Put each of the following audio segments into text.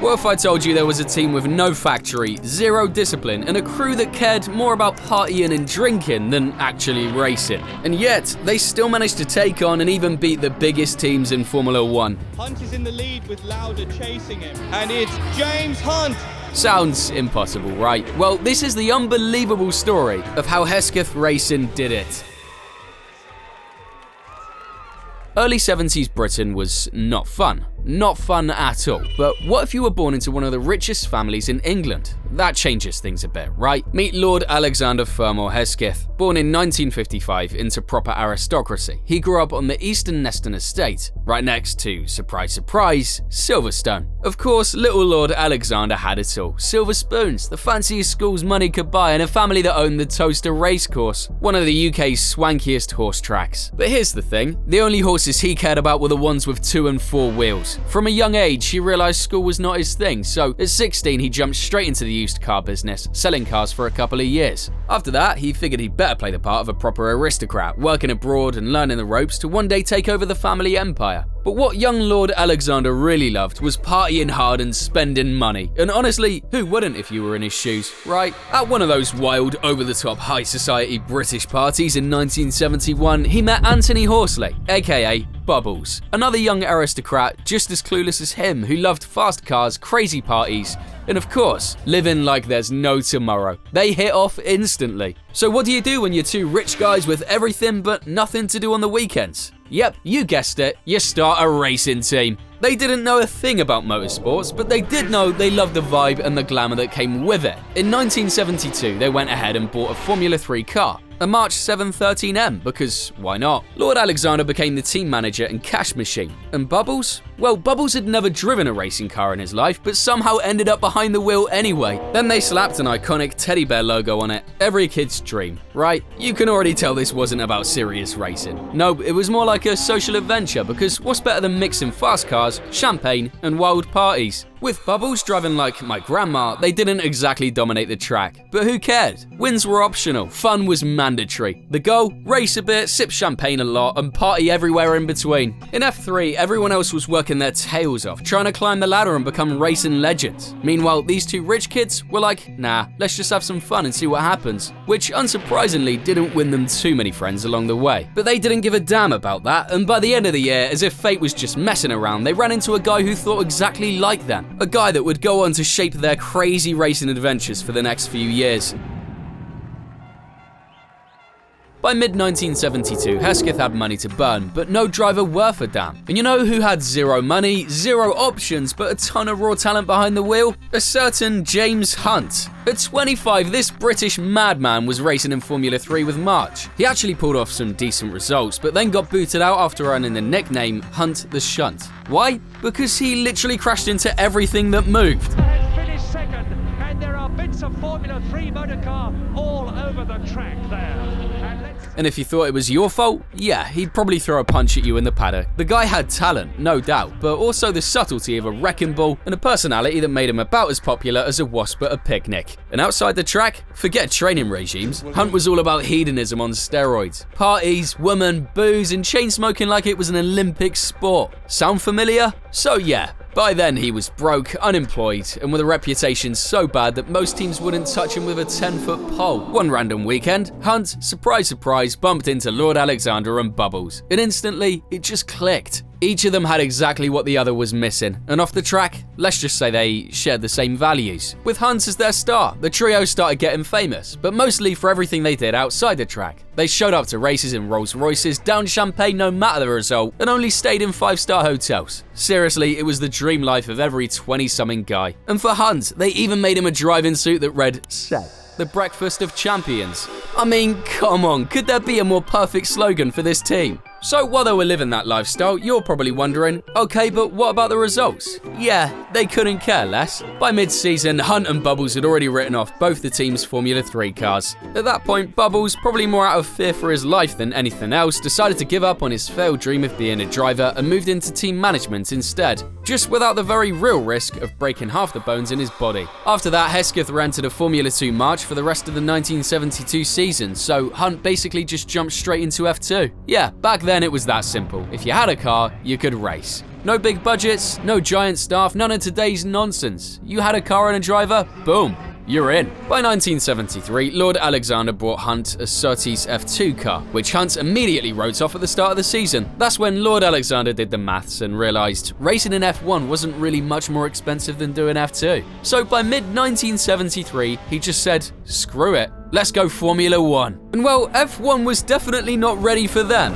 What if I told you there was a team with no factory, zero discipline, and a crew that cared more about partying and drinking than actually racing? And yet, they still managed to take on and even beat the biggest teams in Formula 1. Hunt is in the lead with Lauda chasing him, and it's James Hunt. Sounds impossible, right? Well, this is the unbelievable story of how Hesketh Racing did it. Early 70s Britain was not fun. Not fun at all. But what if you were born into one of the richest families in England? That changes things a bit, right? Meet Lord Alexander Fermor Hesketh. Born in 1955 into proper aristocracy, he grew up on the Eastern Neston estate, right next to, surprise surprise, Silverstone. Of course, little Lord Alexander had it all. Silver spoons, the fanciest schools money could buy, and a family that owned the Toaster Racecourse, one of the UK's swankiest horse tracks. But here's the thing, the only horses he cared about were the ones with 2 and 4 wheels. From a young age, he realised school was not his thing, so at 16 he jumped straight into the used car business, selling cars for a couple of years. After that, he figured he'd better play the part of a proper aristocrat, working abroad and learning the ropes to one day take over the family empire. But what young Lord Alexander really loved was partying hard and spending money. And honestly, who wouldn't if you were in his shoes, right? At one of those wild, over-the-top high society British parties in 1971, he met Anthony Horsley, aka Bubbles, another young aristocrat just as clueless as him who loved fast cars, crazy parties, and of course, living like there's no tomorrow. They hit off instantly. So what do you do when you're two rich guys with everything but nothing to do on the weekends? Yep, you guessed it, you start a racing team. They didn't know a thing about motorsports, but they did know they loved the vibe and the glamour that came with it. In 1972, they went ahead and bought a Formula 3 car, a March 713M, because why not? Lord Alexander became the team manager and cash machine. And Bubbles? Well, Bubbles had never driven a racing car in his life, but somehow ended up behind the wheel anyway. Then they slapped an iconic teddy bear logo on it. Every kid's dream, right? You can already tell this wasn't about serious racing. No, it was more like a social adventure, because what's better than mixing fast cars, champagne, and wild parties? With Bubbles driving like my grandma, they didn't exactly dominate the track. But who cared? Wins were optional, fun was mandatory. The goal? Race a bit, sip champagne a lot, and party everywhere in between. In F3, everyone else was working their tails off, trying to climb the ladder and become racing legends. Meanwhile, these two rich kids were like, nah, let's just have some fun and see what happens. Which, unsurprisingly, didn't win them too many friends along the way. But they didn't give a damn about that, and by the end of the year, as if fate was just messing around, they ran into a guy who thought exactly like them. A guy that would go on to shape their crazy racing adventures for the next few years. By mid-1972, Hesketh had money to burn, but no driver worth a damn. And you know who had zero money, zero options, but a ton of raw talent behind the wheel? A certain James Hunt. At 25, this British madman was racing in Formula 3 with March. He actually pulled off some decent results, but then got booted out after earning the nickname Hunt the Shunt. Why? Because he literally crashed into everything that moved. Finished second, and there are bits of Formula 3 motor car all over the track there. And if you thought it was your fault, yeah, he'd probably throw a punch at you in the paddock. The guy had talent, no doubt, but also the subtlety of a wrecking ball and a personality that made him about as popular as a wasp at a picnic. And outside the track, forget training regimes, Hunt was all about hedonism on steroids. Parties, women, booze, and chain smoking like it was an Olympic sport. Sound familiar? So yeah. By then, he was broke, unemployed, and with a reputation so bad that most teams wouldn't touch him with a 10-foot pole. One random weekend, Hunt, surprise surprise, bumped into Lord Alexander and Bubbles, and instantly, it just clicked. Each of them had exactly what the other was missing, and off the track, let's just say they shared the same values. With Hunt as their star, the trio started getting famous, but mostly for everything they did outside the track. They showed up to races in Rolls Royces, downed champagne no matter the result, and only stayed in 5-star hotels. Seriously, it was the dream life of every 20-something guy. And for Hunt, they even made him a driving suit that read, "Set." The breakfast of champions. I mean, come on, could there be a more perfect slogan for this team? So while they were living that lifestyle, you're probably wondering, okay, but what about the results? Yeah, they couldn't care less. By mid-season, Hunt and Bubbles had already written off both the team's Formula 3 cars. At that point, Bubbles, probably more out of fear for his life than anything else, decided to give up on his failed dream of being a driver and moved into team management instead, just without the very real risk of breaking half the bones in his body. After that, Hesketh rented a Formula 2 March for the rest of the 1972 season, so Hunt basically just jumped straight into F2. Yeah, back then it was that simple. If you had a car, you could race. No big budgets, no giant staff, none of today's nonsense. You had a car and a driver, boom, you're in. By 1973, Lord Alexander brought Hunt a Surtees F2 car, which Hunt immediately wrote off at the start of the season. That's when Lord Alexander did the maths and realized racing in F1 wasn't really much more expensive than doing F2. So by mid-1973, he just said, screw it, let's go Formula 1. And well, F1 was definitely not ready for them.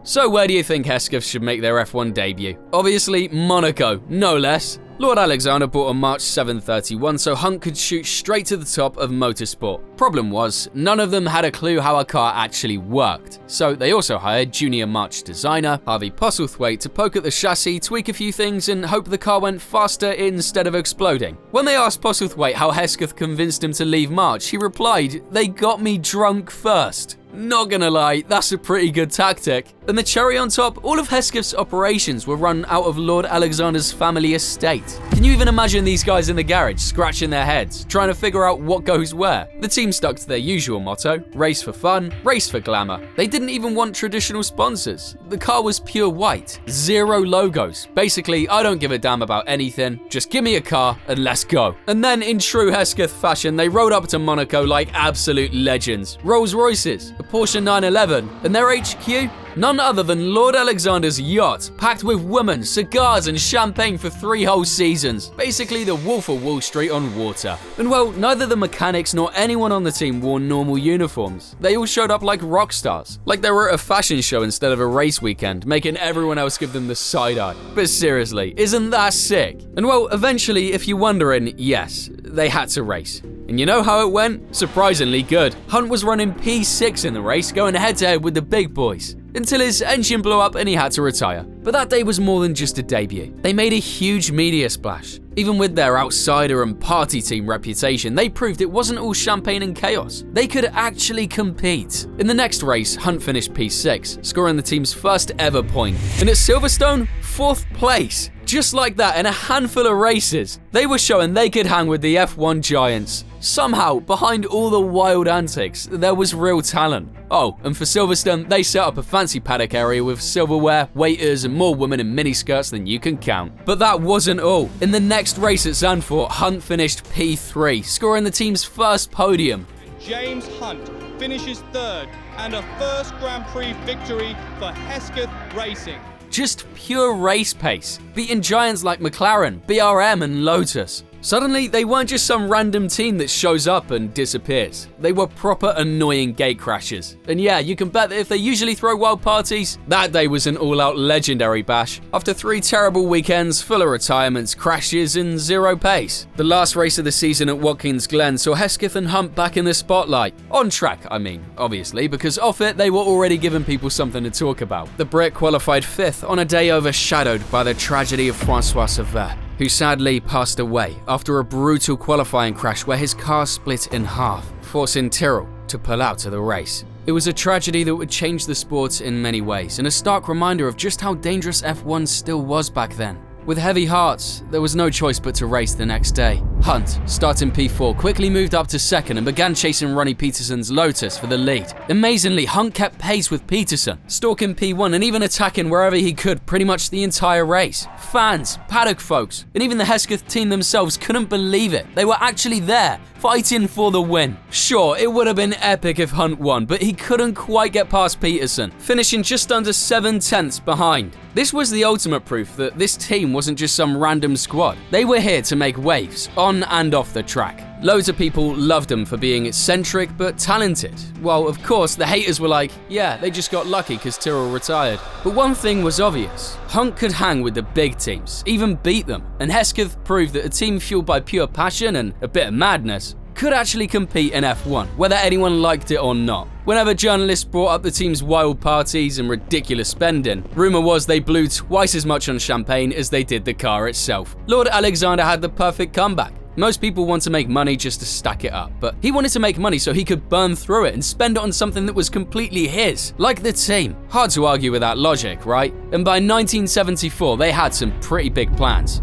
So where do you think Hesketh should make their F1 debut? Obviously, Monaco, no less. Lord Alexander bought a March 731 so Hunt could shoot straight to the top of motorsport. Problem was, none of them had a clue how a car actually worked. So they also hired junior March designer Harvey Postlethwaite to poke at the chassis, tweak a few things, and hope the car went faster instead of exploding. When they asked Postlethwaite how Hesketh convinced him to leave March, he replied, "They got me drunk first." Not gonna lie, that's a pretty good tactic. And the cherry on top, all of Hesketh's operations were run out of Lord Alexander's family estate. Can you even imagine these guys in the garage scratching their heads, trying to figure out what goes where? The team stuck to their usual motto, race for fun, race for glamour. They didn't even want traditional sponsors. The car was pure white, zero logos. Basically, I don't give a damn about anything, just give me a car and let's go. And then in true Hesketh fashion, they rode up to Monaco like absolute legends. Rolls Royces, a Porsche 911, and their HQ? None other than Lord Alexander's yacht, packed with women, cigars, and champagne for 3 whole seasons. Basically the Wolf of Wall Street on water. And well, neither the mechanics nor anyone on the team wore normal uniforms. They all showed up like rock stars. Like they were at a fashion show instead of a race weekend, making everyone else give them the side eye. But seriously, isn't that sick? And well, eventually, if you're wondering, yes, they had to race. And you know how it went? Surprisingly good. Hunt was running P6 in the race, going head-to-head with the big boys, until his engine blew up and he had to retire. But that day was more than just a debut. They made a huge media splash. Even with their outsider and party team reputation, they proved it wasn't all champagne and chaos. They could actually compete. In the next race, Hunt finished P6, scoring the team's first ever point. And at Silverstone, 4th place. Just like that, in a handful of races, they were showing they could hang with the F1 giants. Somehow, behind all the wild antics, there was real talent. Oh, and for Silverstone, they set up a fancy paddock area with silverware, waiters, and more women in miniskirts than you can count. But that wasn't all. In the next race at Zandvoort, Hunt finished P3, scoring the team's first podium. James Hunt finishes 3rd and a first Grand Prix victory for Hesketh Racing. Just pure race pace, beating giants like McLaren, BRM, and Lotus. Suddenly, they weren't just some random team that shows up and disappears. They were proper annoying gate crashers. And yeah, you can bet that if they usually throw wild parties, that day was an all-out legendary bash. After 3 terrible weekends, full of retirements, crashes, and 0 pace. The last race of the season at Watkins Glen saw Hesketh and Hunt back in the spotlight. On track, I mean, obviously, because off it, they were already giving people something to talk about. The Brit qualified 5th on a day overshadowed by the tragedy of Francois Savert, who sadly passed away after a brutal qualifying crash where his car split in half, forcing Tyrrell to pull out of the race. It was a tragedy that would change the sport in many ways, and a stark reminder of just how dangerous F1 still was back then. With heavy hearts, there was no choice but to race the next day. Hunt, starting P4, quickly moved up to 2nd and began chasing Ronnie Peterson's Lotus for the lead. Amazingly, Hunt kept pace with Peterson, stalking P1 and even attacking wherever he could pretty much the entire race. Fans, paddock folks, and even the Hesketh team themselves couldn't believe it. They were actually there, fighting for the win. Sure, it would have been epic if Hunt won, but he couldn't quite get past Peterson, finishing just under 7/10 behind. This was the ultimate proof that this team wasn't just some random squad. They were here to make waves, on and off the track. Loads of people loved them for being eccentric but talented, while of course the haters were like, yeah, they just got lucky because Tyrrell retired. But one thing was obvious, Hunt could hang with the big teams, even beat them, and Hesketh proved that a team fueled by pure passion and a bit of madness could actually compete in F1, whether anyone liked it or not. Whenever journalists brought up the team's wild parties and ridiculous spending, rumor was they blew twice as much on champagne as they did the car itself. Lord Alexander had the perfect comeback. Most people want to make money just to stack it up, but he wanted to make money so he could burn through it and spend it on something that was completely his, like the team. Hard to argue with that logic, right? And by 1974, they had some pretty big plans.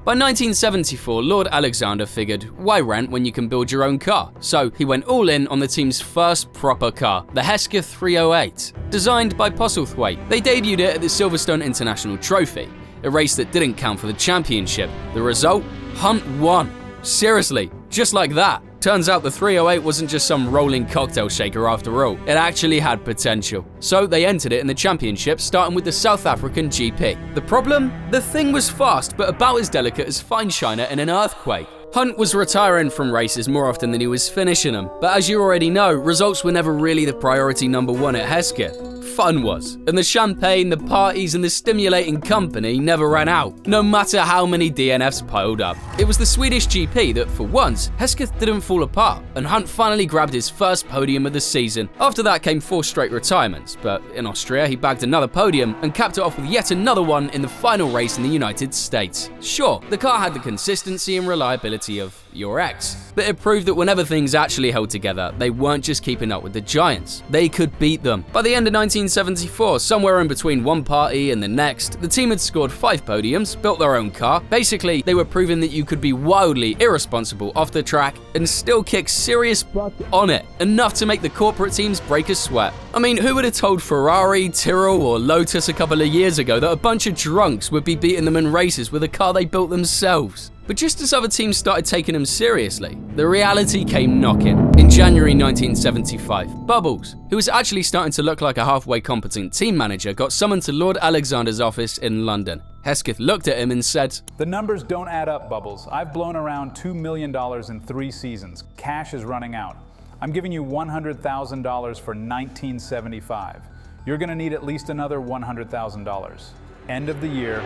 By 1974, Lord Alexander figured, why rent when you can build your own car? So he went all in on the team's first proper car, the Hesketh 308. Designed by Postlethwaite, they debuted it at the Silverstone International Trophy, a race that didn't count for the championship. The result? Hunt won. Seriously, just like that. Turns out the 308 wasn't just some rolling cocktail shaker after all, it actually had potential. So they entered it in the championship, starting with the South African GP. The problem? The thing was fast, but about as delicate as fine china in an earthquake. Hunt was retiring from races more often than he was finishing them, but as you already know, results were never really the priority number one at Hesketh. Fun was, and the champagne, the parties, and the stimulating company never ran out, no matter how many DNFs piled up. It was the Swedish GP that, for once, Hesketh didn't fall apart, and Hunt finally grabbed his first podium of the season. After that came 4 straight retirements, but in Austria he bagged another podium and capped it off with yet another one in the final race in the United States. Sure, the car had the consistency and reliability of your ex, but it proved that whenever things actually held together, they weren't just keeping up with the giants, they could beat them. By the end of 1974, somewhere in between one party and the next, the team had scored 5 podiums, built their own car. Basically, they were proving that you could be wildly irresponsible off the track and still kick serious butt on it, enough to make the corporate teams break a sweat. I mean, who would have told Ferrari, Tyrrell, or Lotus a couple of years ago that a bunch of drunks would be beating them in races with a car they built themselves? But just as other teams started taking him seriously, the reality came knocking. In January 1975, Bubbles, who was actually starting to look like a halfway competent team manager, got summoned to Lord Alexander's office in London. Hesketh looked at him and said, "The numbers don't add up, Bubbles. I've blown around $2 million in 3 seasons. Cash is running out. I'm giving you $100,000 for 1975. You're going to need at least another $100,000. End of the year,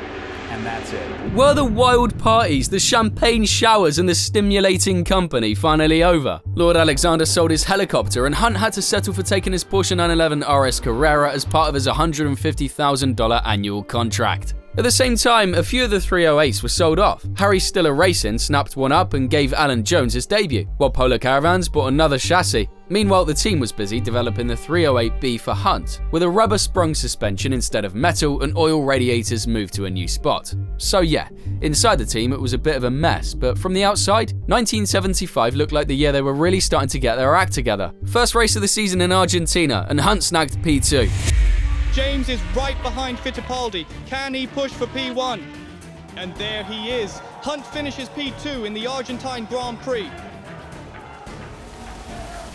and that's it." Were the wild parties, the champagne showers, and the stimulating company finally over? Lord Alexander sold his helicopter, and Hunt had to settle for taking his Porsche 911 RS Carrera as part of his $150,000 annual contract. At the same time, a few of the 308s were sold off. Harry Stiller Racing snapped one up and gave Alan Jones his debut, while Polar Caravans bought another chassis. Meanwhile, the team was busy developing the 308B for Hunt, with a rubber-sprung suspension instead of metal and oil radiators moved to a new spot. So yeah, inside the team it was a bit of a mess, but from the outside, 1975 looked like the year they were really starting to get their act together. First race of the season in Argentina, and Hunt snagged P2. James is right behind Fittipaldi. Can he push for P1? And there he is. Hunt finishes P2 in the Argentine Grand Prix.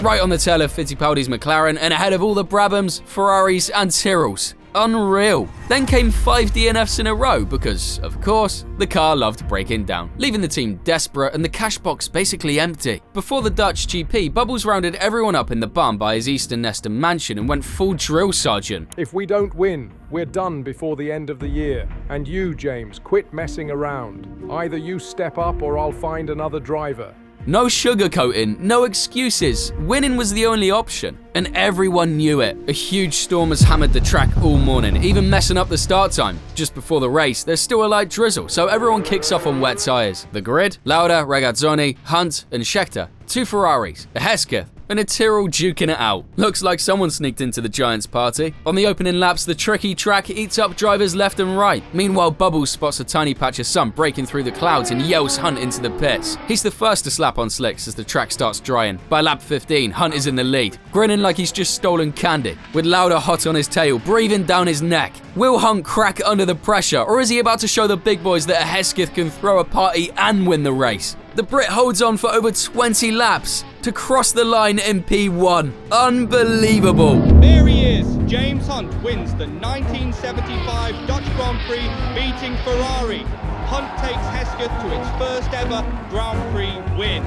Right on the tail of Fittipaldi's McLaren and ahead of all the Brabhams, Ferraris and Tyrrells. Unreal. Then came 5 DNFs in a row because, of course, the car loved breaking down, leaving the team desperate and the cash box basically empty. Before the Dutch GP, Bubbles rounded everyone up in the barn by his Eastern Neston mansion and went full drill sergeant. "If we don't win, we're done before the end of the year. And you, James, quit messing around. Either you step up or I'll find another driver." No sugarcoating, no excuses. Winning was the only option, and everyone knew it. A huge storm has hammered the track all morning, even messing up the start time. Just before the race, there's still a light drizzle, so everyone kicks off on wet tyres. The grid? Lauda, Ragazzoni, Hunt, and Scheckter. 2 Ferraris, a Hesketh, and a Tyrrell duking it out. Looks like someone sneaked into the Giants party. On the opening laps, the tricky track eats up drivers left and right. Meanwhile, Bubbles spots a tiny patch of sun breaking through the clouds and yells Hunt into the pits. He's the first to slap on slicks as the track starts drying. By lap 15, Hunt is in the lead, grinning like he's just stolen candy, with Lauda hot on his tail, breathing down his neck. Will Hunt crack under the pressure, or is he about to show the big boys that a Hesketh can throw a party and win the race? The Brit holds on for over 20 laps to cross the line in P1. Unbelievable. There he is. James Hunt wins the 1975 Dutch Grand Prix, beating Ferrari. Hunt takes Hesketh to its first ever Grand Prix win.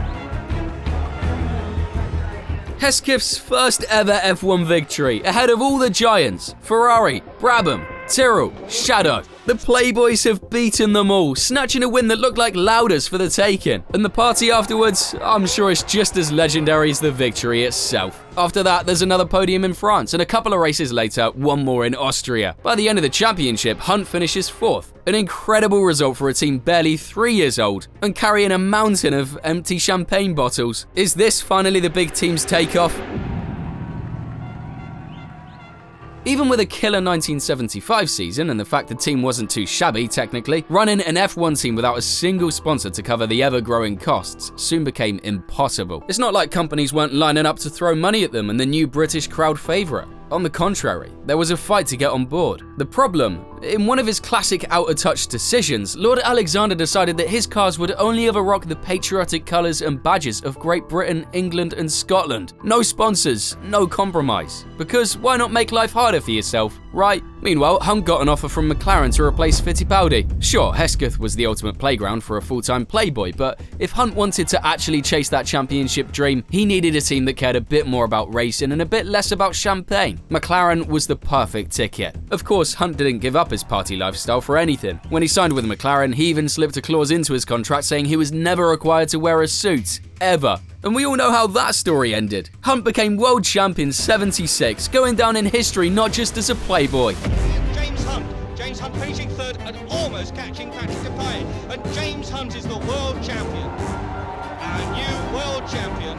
Hesketh's first ever F1 victory, ahead of all the giants, Ferrari, Brabham, Tyrrell, Shadow. The Playboys have beaten them all, snatching a win that looked like Lauda's for the taking. And the party afterwards, I'm sure it's just as legendary as the victory itself. After that, there's another podium in France, and a couple of races later, one more in Austria. By the end of the championship, Hunt finishes 4th. An incredible result for a team barely 3 years old, and carrying a mountain of empty champagne bottles. Is this finally the big team's takeoff? Even with a killer 1975 season and the fact the team wasn't too shabby technically, running an F1 team without a single sponsor to cover the ever-growing costs soon became impossible. It's not like companies weren't lining up to throw money at them and the new British crowd favourite. On the contrary, there was a fight to get on board. The problem, in one of his classic out-of-touch decisions, Lord Alexander decided that his cars would only ever rock the patriotic colours and badges of Great Britain, England and Scotland. No sponsors, no compromise. Because why not make life harder for yourself, right? Meanwhile, Hunt got an offer from McLaren to replace Fittipaldi. Sure, Hesketh was the ultimate playground for a full-time Playboy, but if Hunt wanted to actually chase that championship dream, he needed a team that cared a bit more about racing and a bit less about champagne. McLaren was the perfect ticket. Of course, Hunt didn't give up his party lifestyle for anything. When he signed with McLaren, he even slipped a clause into his contract saying he was never required to wear a suit, ever. And we all know how that story ended. Hunt became world champion in '76, going down in history not just as a Playboy. James Hunt finishing third and almost catching Patrick Depailler. And James Hunt is the world champion. Our new world champion,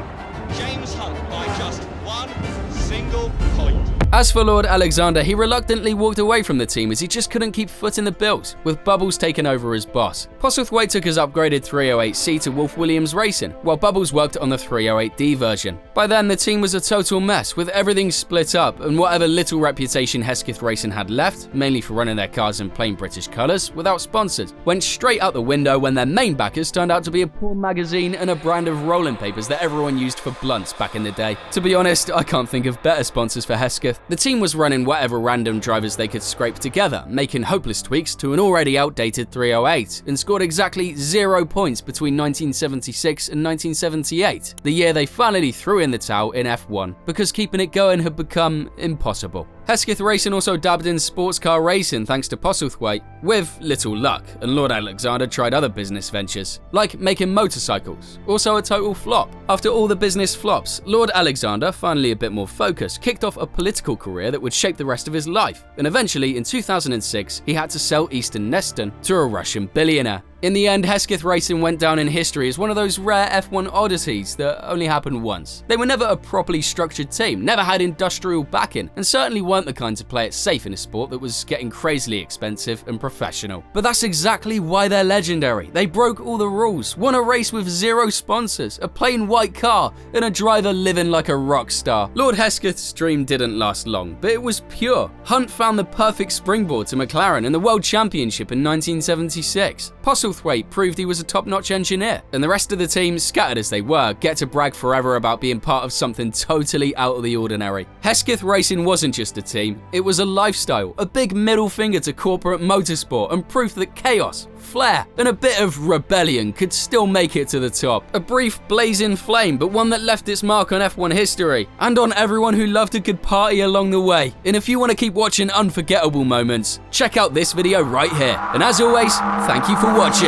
James Hunt, by just one single point. As for Lord Alexander, he reluctantly walked away from the team as he just couldn't keep foot in the bill, with Bubbles taking over as boss. Postlethwaite took his upgraded 308C to Wolf Williams Racing, while Bubbles worked on the 308D version. By then, the team was a total mess, with everything split up, and whatever little reputation Hesketh Racing had left, mainly for running their cars in plain British colours, without sponsors, went straight out the window when their main backers turned out to be a poor magazine and a brand of rolling papers that everyone used for blunts back in the day. To be honest, I can't think of better sponsors for Hesketh. The team was running whatever random drivers they could scrape together, making hopeless tweaks to an already outdated 308, and scored exactly 0 points between 1976 and 1978, the year they finally threw in the towel in F1, because keeping it going had become impossible. Hesketh Racing also dabbed in sports car racing thanks to Postlethwaite, with little luck, and Lord Alexander tried other business ventures, like making motorcycles, also a total flop. After all the business flops, Lord Alexander, finally a bit more focused, kicked off a political career that would shape the rest of his life, and eventually in 2006 he had to sell Eastern Neston to a Russian billionaire. In the end, Hesketh Racing went down in history as one of those rare F1 oddities that only happened once. They were never a properly structured team, never had industrial backing, and certainly weren't the kind to play it safe in a sport that was getting crazily expensive and professional. But that's exactly why they're legendary. They broke all the rules, won a race with 0 sponsors, a plain white car, and a driver living like a rock star. Lord Hesketh's dream didn't last long, but it was pure. Hunt found the perfect springboard to McLaren in the World Championship in 1976. Postlethwaite proved he was a top-notch engineer, and the rest of the team, scattered as they were, get to brag forever about being part of something totally out of the ordinary. Hesketh Racing wasn't just a team, it was a lifestyle, a big middle finger to corporate motorsport, and proof that chaos, flair, and a bit of rebellion could still make it to the top. A brief blazing flame, but one that left its mark on F1 history, and on everyone who loved a good party along the way. And if you want to keep watching unforgettable moments, check out this video right here. And as always, thank you for watching.